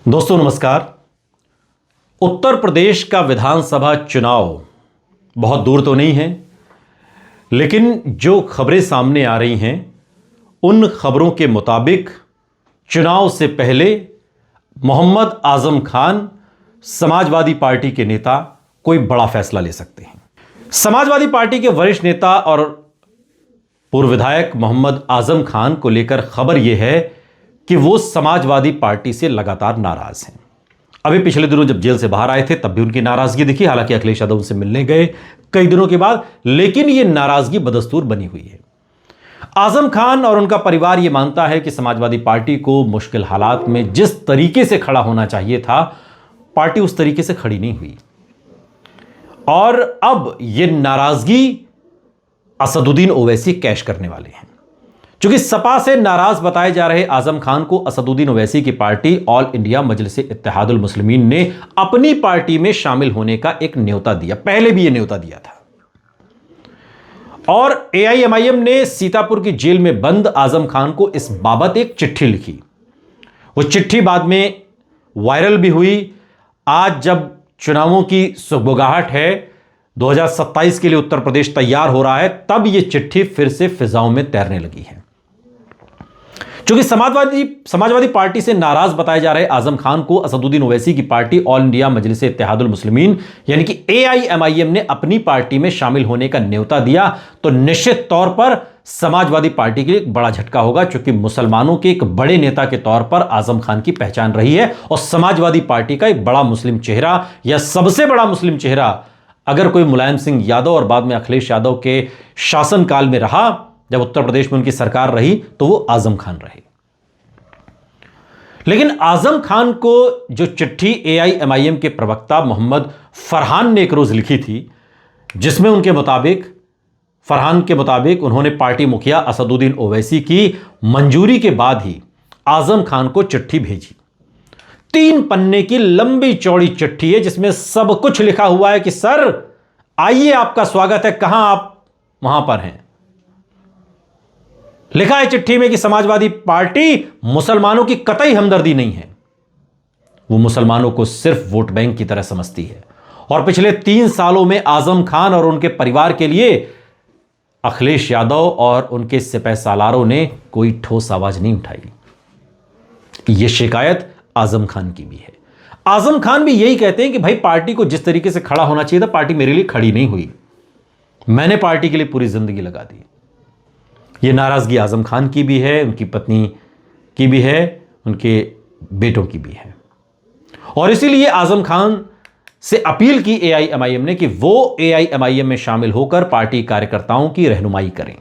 दोस्तों नमस्कार। उत्तर प्रदेश का विधानसभा चुनाव बहुत दूर तो नहीं है, लेकिन जो खबरें सामने आ रही हैं उन खबरों के मुताबिक चुनाव से पहले मोहम्मद आजम खान समाजवादी पार्टी के नेता कोई बड़ा फैसला ले सकते हैं। समाजवादी पार्टी के वरिष्ठ नेता और पूर्व विधायक मोहम्मद आजम खान को लेकर खबर यह है कि वो समाजवादी पार्टी से लगातार नाराज हैं। अभी पिछले दिनों जब जेल से बाहर आए थे तब भी उनकी नाराजगी दिखी, हालांकि अखिलेश यादव उनसे मिलने गए कई दिनों के बाद, लेकिन यह नाराजगी बदस्तूर बनी हुई है। आजम खान और उनका परिवार यह मानता है कि समाजवादी पार्टी को मुश्किल हालात में जिस तरीके से खड़ा होना चाहिए था, पार्टी उस तरीके से खड़ी नहीं हुई और अब यह नाराजगी असदुद्दीन ओवैसी कैश करने वाले हैं। चूंकि सपा से नाराज बताए जा रहे आजम खान को असदुद्दीन ओवैसी की पार्टी ऑल इंडिया मजलिस-ए-इत्तेहादुल मुस्लिमीन ने अपनी पार्टी में शामिल होने का एक न्योता दिया, पहले भी यह न्योता दिया था। और एआईएमआईएम ने सीतापुर की जेल में बंद आजम खान को इस बाबत एक चिट्ठी लिखी। वो चिट्ठी बाद में वायरल भी हुई। आज जब चुनावों की सुगबुगाहट है, 2027 के लिए उत्तर प्रदेश तैयार हो रहा है, तब यह चिट्ठी फिर से फिजाओं में तैरने लगी है। क्योंकि समाजवादी पार्टी से नाराज बताए जा रहे आजम खान को असदुद्दीन ओवैसी की पार्टी ऑल इंडिया मजलिस-ए-इत्तेहादुल मुस्लिमीन यानी कि एआईएमआईएम ने अपनी पार्टी में शामिल होने का न्योता दिया, तो निश्चित तौर पर समाजवादी पार्टी के लिए एक बड़ा झटका होगा। क्योंकि मुसलमानों के एक बड़े नेता के तौर पर आजम खान की पहचान रही है और समाजवादी पार्टी का एक बड़ा मुस्लिम चेहरा या सबसे बड़ा मुस्लिम चेहरा अगर कोई मुलायम सिंह यादव और बाद में अखिलेश यादव के शासनकाल में रहा, जब उत्तर प्रदेश में उनकी सरकार रही, तो वो आजम खान रहे। लेकिन आजम खान को जो चिट्ठी एआईएमआईएम के प्रवक्ता मोहम्मद फरहान ने एक रोज लिखी थी, जिसमें फरहान के मुताबिक उन्होंने पार्टी मुखिया असदुद्दीन ओवैसी की मंजूरी के बाद ही आजम खान को चिट्ठी भेजी। 3 पन्ने की लंबी चौड़ी चिट्ठी है जिसमें सब कुछ लिखा हुआ है कि सर आइए, आपका स्वागत है, कहां आप वहां पर हैं। लिखा है चिट्ठी में कि समाजवादी पार्टी मुसलमानों की कतई हमदर्दी नहीं है, वो मुसलमानों को सिर्फ वोट बैंक की तरह समझती है। और पिछले 3 सालों में आजम खान और उनके परिवार के लिए अखिलेश यादव और उनके सिपह सालारों ने कोई ठोस आवाज नहीं उठाई। यह शिकायत आजम खान की भी है। आजम खान भी यही कहते हैं कि भाई, पार्टी को जिस तरीके से खड़ा होना चाहिए था, पार्टी मेरे लिए खड़ी नहीं हुई, मैंने पार्टी के लिए पूरी जिंदगी लगा दी। यह नाराजगी आजम खान की भी है, उनकी पत्नी की भी है, उनके बेटों की भी है। और इसीलिए आजम खान से अपील की एआईएमआईएम ने कि वो एआईएमआईएम में शामिल होकर पार्टी कार्यकर्ताओं की रहनुमाई करें।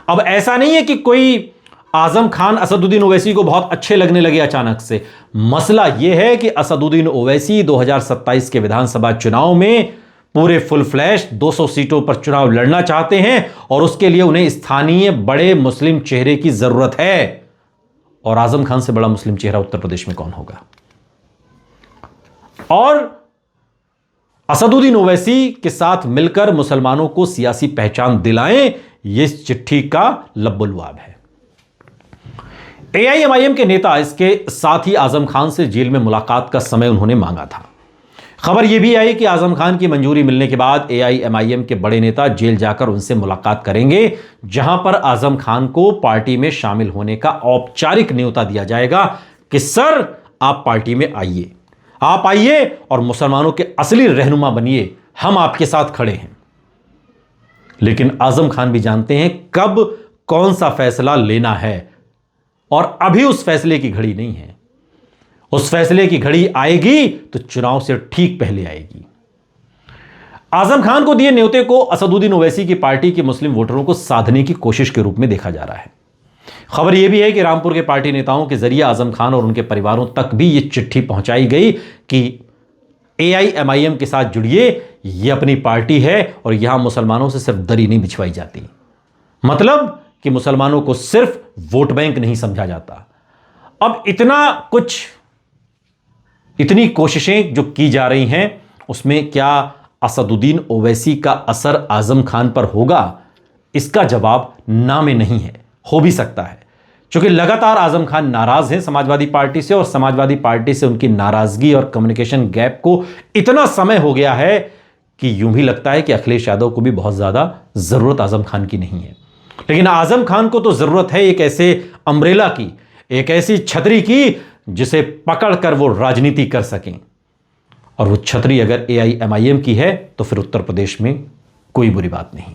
अब ऐसा नहीं है कि कोई आजम खान असदुद्दीन ओवैसी को बहुत अच्छे लगने लगे अचानक से। मसला यह है कि असदुद्दीन ओवैसी 2027 के विधानसभा चुनाव में पूरे फुल फ्लैश 200 सीटों पर चुनाव लड़ना चाहते हैं और उसके लिए उन्हें स्थानीय बड़े मुस्लिम चेहरे की जरूरत है। और आजम खान से बड़ा मुस्लिम चेहरा उत्तर प्रदेश में कौन होगा? और असदुद्दीन ओवैसी के साथ मिलकर मुसलमानों को सियासी पहचान दिलाएं, यह इस चिट्ठी का लब्बुलुआब है। एआईएमआईएम के नेता इसके साथ ही आजम खान से जेल में मुलाकात का समय उन्होंने मांगा था। खबर यह भी आई कि आजम खान की मंजूरी मिलने के बाद एआईएमआईएम के बड़े नेता जेल जाकर उनसे मुलाकात करेंगे, जहां पर आजम खान को पार्टी में शामिल होने का औपचारिक न्योता दिया जाएगा कि सर आप पार्टी में आइए, आप आइए और मुसलमानों के असली रहनुमा बनिए, हम आपके साथ खड़े हैं। लेकिन आजम खान भी जानते हैं कब कौन सा फैसला लेना है और अभी उस फैसले की घड़ी नहीं है। उस फैसले की घड़ी आएगी तो चुनाव से ठीक पहले आएगी। आजम खान को दिए न्योते को असदुद्दीन ओवैसी की पार्टी के मुस्लिम वोटरों को साधने की कोशिश के रूप में देखा जा रहा है। खबर यह भी है कि रामपुर के पार्टी नेताओं के जरिए आजम खान और उनके परिवारों तक भी यह चिट्ठी पहुंचाई गई कि एआईएमआईएम के साथ जुड़िए, यह अपनी पार्टी है और यहां मुसलमानों से सिर्फ दरी नहीं बिछवाई जाती। मतलब कि मुसलमानों को सिर्फ वोट बैंक नहीं समझा जाता। अब इतनी कोशिशें जो की जा रही हैं, उसमें क्या असदुद्दीन ओवैसी का असर आजम खान पर होगा? इसका जवाब ना में नहीं है। हो भी सकता है, चूंकि लगातार आजम खान नाराज हैं समाजवादी पार्टी से, और समाजवादी पार्टी से उनकी नाराजगी और कम्युनिकेशन गैप को इतना समय हो गया है कि यूं भी लगता है कि अखिलेश यादव को भी बहुत ज्यादा जरूरत आजम खान की नहीं है। लेकिन आजम खान को तो जरूरत है एक ऐसे अम्ब्रेला की, एक ऐसी छतरी की जिसे पकड़कर वो राजनीति कर सकें। और वो छतरी अगर AIMIM की है तो फिर उत्तर प्रदेश में कोई बुरी बात नहीं।